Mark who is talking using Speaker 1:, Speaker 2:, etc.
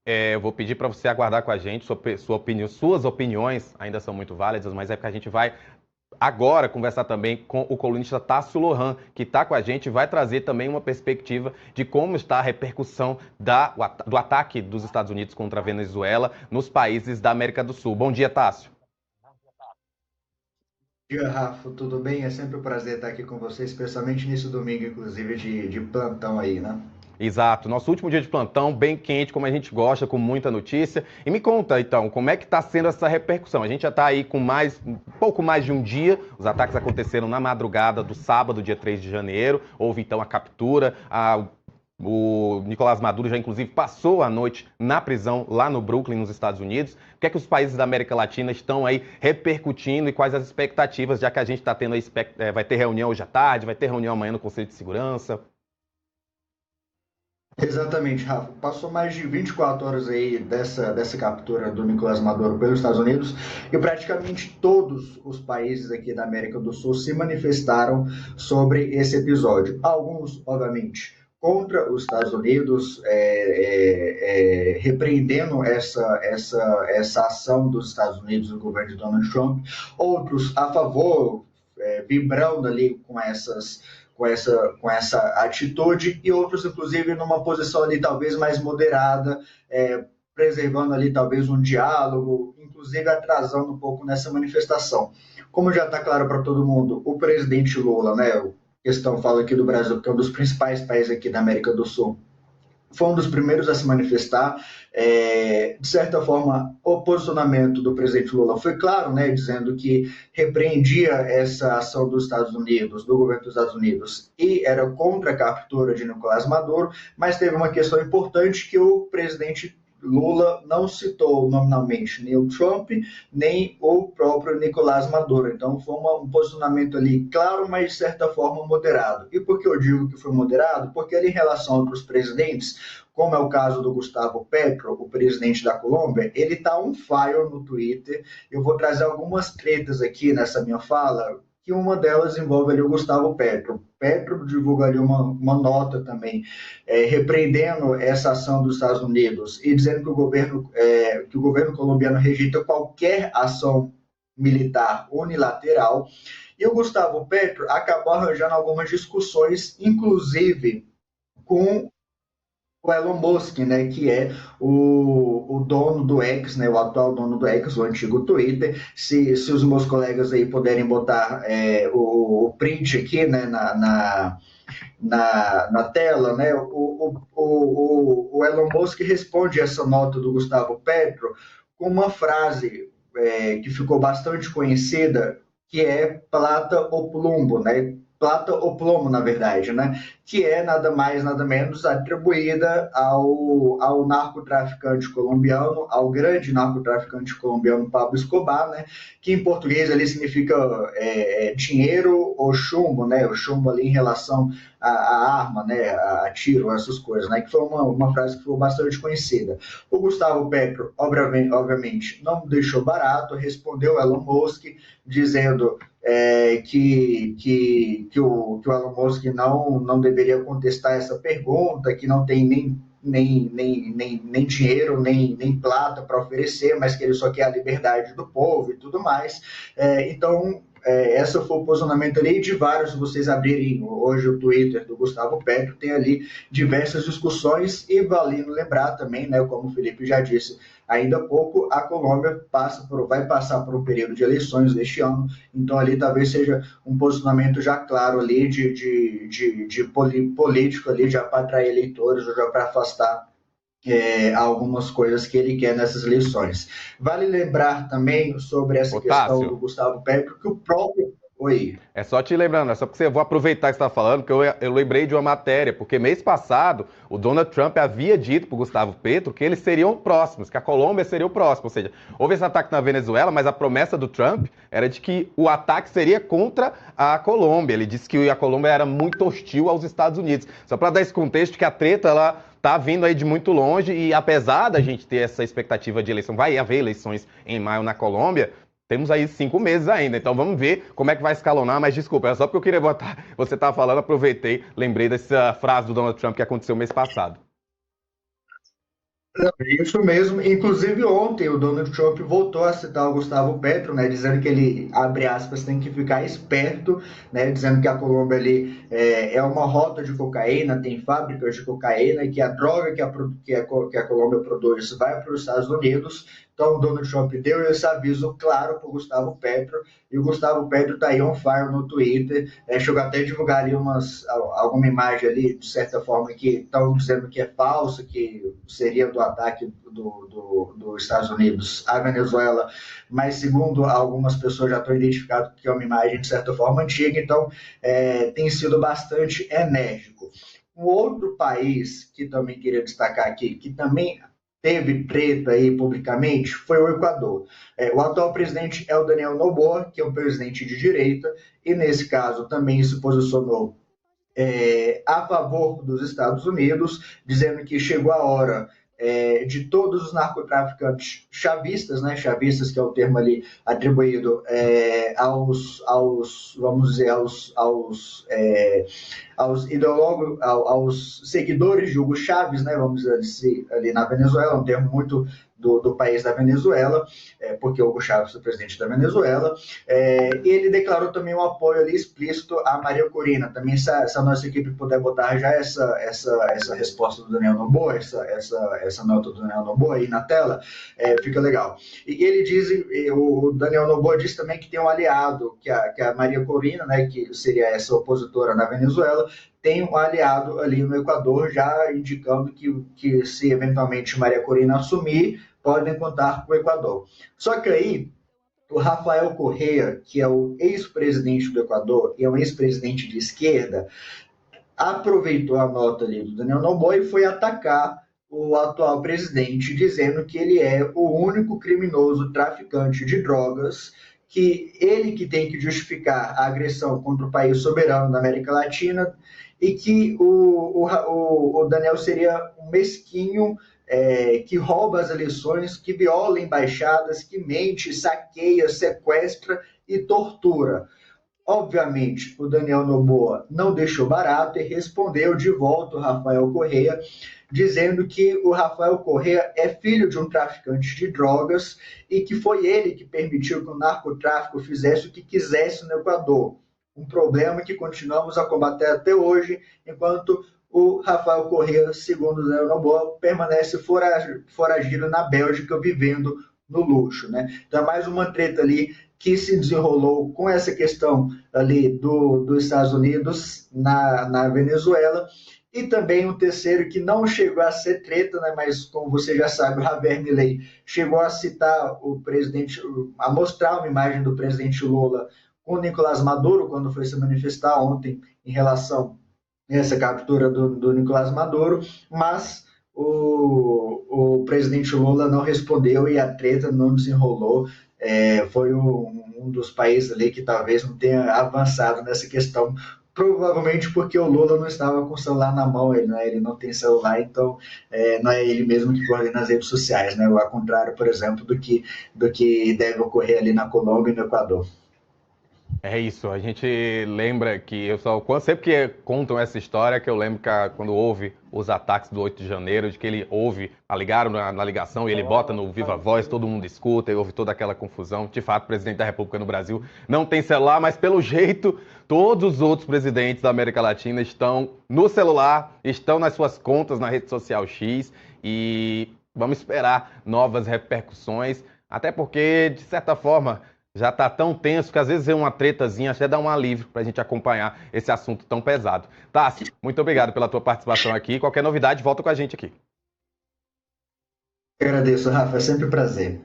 Speaker 1: Eu vou pedir para você aguardar com a gente, sua opinião, suas opiniões ainda são muito válidas, mas é porque a gente vai agora conversar também com o colunista Tássio Lohan, que está com a gente e vai trazer também uma perspectiva de como está a repercussão do ataque dos Estados Unidos contra a Venezuela nos países da América do Sul. Bom dia, Tássio.
Speaker 2: Bom dia, Rafa, tudo bem? É sempre um prazer estar aqui com você, especialmente nesse domingo, inclusive, de plantão aí, né?
Speaker 1: Exato, nosso último dia de plantão, bem quente, como a gente gosta, com muita notícia. E me conta, então, como é que está sendo essa repercussão? A gente já está aí com um pouco mais de um dia, os ataques aconteceram na madrugada do sábado, dia 3 de janeiro, houve então a captura, o Nicolás Maduro já inclusive passou a noite na prisão lá no Brooklyn, nos Estados Unidos. O que é que os países da América Latina estão aí repercutindo e quais as expectativas, já que a gente está tendo aí, vai ter reunião hoje à tarde, vai ter reunião amanhã no Conselho de Segurança?
Speaker 2: Exatamente, Rafa. Passou mais de 24 horas aí dessa captura do Nicolás Maduro pelos Estados Unidos e praticamente todos os países aqui da América do Sul se manifestaram sobre esse episódio. Alguns, obviamente, contra os Estados Unidos, repreendendo essa ação dos Estados Unidos, do governo de Donald Trump, outros a favor, vibrando ali com essa atitude, e outros, inclusive, numa posição ali talvez mais moderada, preservando ali talvez um diálogo, inclusive atrasando um pouco nessa manifestação. Como já está claro para todo mundo, o presidente Lula, né, questão fala aqui do Brasil, que é um dos principais países aqui da América do Sul, foi um dos primeiros a se manifestar. De certa forma, o posicionamento do presidente Lula foi claro, né, dizendo que repreendia essa ação dos Estados Unidos, do governo dos Estados Unidos, e era contra a captura de Nicolás Maduro, mas teve uma questão importante que o presidente Lula não citou nominalmente nem o Trump, nem o próprio Nicolás Maduro. Então, foi um posicionamento ali claro, mas de certa forma moderado. E por que eu digo que foi moderado? Porque ali, em relação a outros presidentes, como é o caso do Gustavo Petro, o presidente da Colômbia, ele está on fire no Twitter. Eu vou trazer algumas tretas aqui nessa minha fala, que uma delas envolve ali o Gustavo Petro. Petro divulgaria uma nota também, repreendendo essa ação dos Estados Unidos e dizendo que o governo colombiano rejeita qualquer ação militar unilateral. E o Gustavo Petro acabou arranjando algumas discussões, inclusive com o Elon Musk, né, que é o dono do X, né, o atual dono do X, o antigo Twitter. Se os meus colegas aí puderem botar o print aqui, né, na tela, né, o Elon Musk responde essa nota do Gustavo Petro com uma frase que ficou bastante conhecida, que é plata ou plumbo, né? Plata ou plomo, na verdade, né? Que é nada mais, nada menos atribuída ao narcotraficante colombiano, ao grande narcotraficante colombiano Pablo Escobar, né? Que em português ali significa dinheiro ou chumbo, né? O chumbo ali em relação à arma, né? A tiro, essas coisas, né? Que foi uma frase que foi bastante conhecida. O Gustavo Petro, obviamente, não deixou barato, respondeu Elon Musk dizendo que o Elon Musk não deveria contestar essa pergunta, que não tem nem dinheiro, nem plata para oferecer, mas que ele só quer a liberdade do povo e tudo mais. Então, esse foi o posicionamento ali de vários. Se vocês abrirem hoje o Twitter do Gustavo Petro, tem ali diversas discussões, e valendo lembrar também, né, como o Felipe já disse ainda há pouco, a Colômbia vai passar por um período de eleições deste ano, então ali talvez seja um posicionamento já claro ali de político ali, já para atrair eleitores ou já para afastar algumas coisas que ele quer nessas eleições. Vale lembrar também sobre essa questão do
Speaker 1: Otácio,
Speaker 2: Gustavo Petro, que o próprio... Oi.
Speaker 1: é só te lembrando, é só porque eu vou aproveitar que você está falando, que eu lembrei de uma matéria, porque mês passado o Donald Trump havia dito para o Gustavo Petro que eles seriam próximos, que a Colômbia seria o próximo. Ou seja, houve esse ataque na Venezuela, mas a promessa do Trump era de que o ataque seria contra a Colômbia. Ele disse que a Colômbia era muito hostil aos Estados Unidos. Só para dar esse contexto, que a treta ela tá vindo aí de muito longe, e apesar da gente ter essa expectativa de eleição, vai haver eleições em maio na Colômbia, temos aí 5 meses ainda, então vamos ver como é que vai escalonar, mas desculpa, era só porque eu queria botar, você estava falando, aproveitei, lembrei dessa frase do Donald Trump que aconteceu mês passado.
Speaker 2: Isso mesmo. Inclusive, ontem o Donald Trump voltou a citar o Gustavo Petro, né, dizendo que ele, abre aspas, tem que ficar esperto, né, dizendo que a Colômbia ali é uma rota de cocaína, tem fábricas de cocaína e que a droga que a Colômbia produz vai para os Estados Unidos. Então, o Donald Trump deu esse aviso claro para o Gustavo Petro, e o Gustavo Petro está aí on fire no Twitter, chegou até a divulgar ali alguma imagem ali, de certa forma, que estão dizendo que é falsa, que seria do ataque dos Estados Unidos à Venezuela, mas segundo algumas pessoas já estão identificado que é uma imagem, de certa forma, antiga, então tem sido bastante enérgico. Um outro país que também queria destacar aqui, que também teve treta aí publicamente, foi o Equador. O atual presidente é o Daniel Noboa, que é um presidente de direita, e nesse caso também se posicionou a favor dos Estados Unidos, dizendo que chegou a hora de todos os narcotraficantes chavistas, né, chavistas que é o termo ali atribuído vamos dizer, aos seguidores de Hugo Chávez, né, vamos dizer assim, ali na Venezuela, um termo muito do país da Venezuela, porque Hugo Chávez é o presidente da Venezuela. Ele declarou também um apoio ali explícito à Maria Corina. Também, se a nossa equipe puder botar já essa resposta do Daniel Noboa, essa nota do Daniel Noboa aí na tela, fica legal. E ele diz, o Daniel Noboa diz também que tem um aliado, que a Maria Corina, né, que seria essa opositora na Venezuela, tem um aliado ali no Equador, já indicando que se eventualmente Maria Corina assumir, podem contar com o Equador. Só que aí, o Rafael Correa, que é o ex-presidente do Equador e é um ex-presidente de esquerda, aproveitou a nota ali do Daniel Noboa e foi atacar o atual presidente, dizendo que ele é o único criminoso traficante de drogas, que ele que tem que justificar a agressão contra o país soberano da América Latina, e que o Daniel seria um mesquinho, que rouba as eleições, que viola embaixadas, que mente, saqueia, sequestra e tortura. Obviamente, o Daniel Noboa não deixou barato e respondeu de volta o Rafael Correa, dizendo que o Rafael Correa é filho de um traficante de drogas e que foi ele que permitiu que o narcotráfico fizesse o que quisesse no Equador. Um problema que continuamos a combater até hoje, enquanto o Rafael Correa, segundo o Daniel Noboa, permanece foragido na Bélgica, vivendo no luxo. Né? Então é mais uma treta ali que se desenrolou com essa questão ali dos Estados Unidos na Venezuela, e também um terceiro que não chegou a ser treta, né, mas como você já sabe, o Javier Milei chegou a citar o presidente, a mostrar uma imagem do presidente Lula com o Nicolás Maduro, quando foi se manifestar ontem em relação a essa captura do Nicolás Maduro, mas o presidente Lula não respondeu e a treta não desenrolou. Foi um dos países ali que talvez não tenha avançado nessa questão, provavelmente porque o Lula não estava com o celular na mão, ele não tem celular, então não é ele mesmo que coordena as redes sociais, né? Ao contrário, por exemplo, do que deve ocorrer ali na Colômbia e no Equador.
Speaker 1: É isso, a gente lembra que sempre que contam essa história, que eu lembro que quando houve os ataques do 8 de janeiro, de que ele ouve, ligaram na ligação e ele bota no Viva Voz, todo mundo escuta e houve toda aquela confusão. De fato, o presidente da República no Brasil não tem celular, mas pelo jeito, todos os outros presidentes da América Latina estão no celular, estão nas suas contas na rede social X e vamos esperar novas repercussões, até porque, de certa forma, já tá tão tenso que às vezes é uma tretazinha, até dá um alívio pra gente acompanhar esse assunto tão pesado. Tássio, muito obrigado pela tua participação aqui. Qualquer novidade, volta com a gente aqui.
Speaker 2: Eu agradeço, Rafa, é sempre um prazer.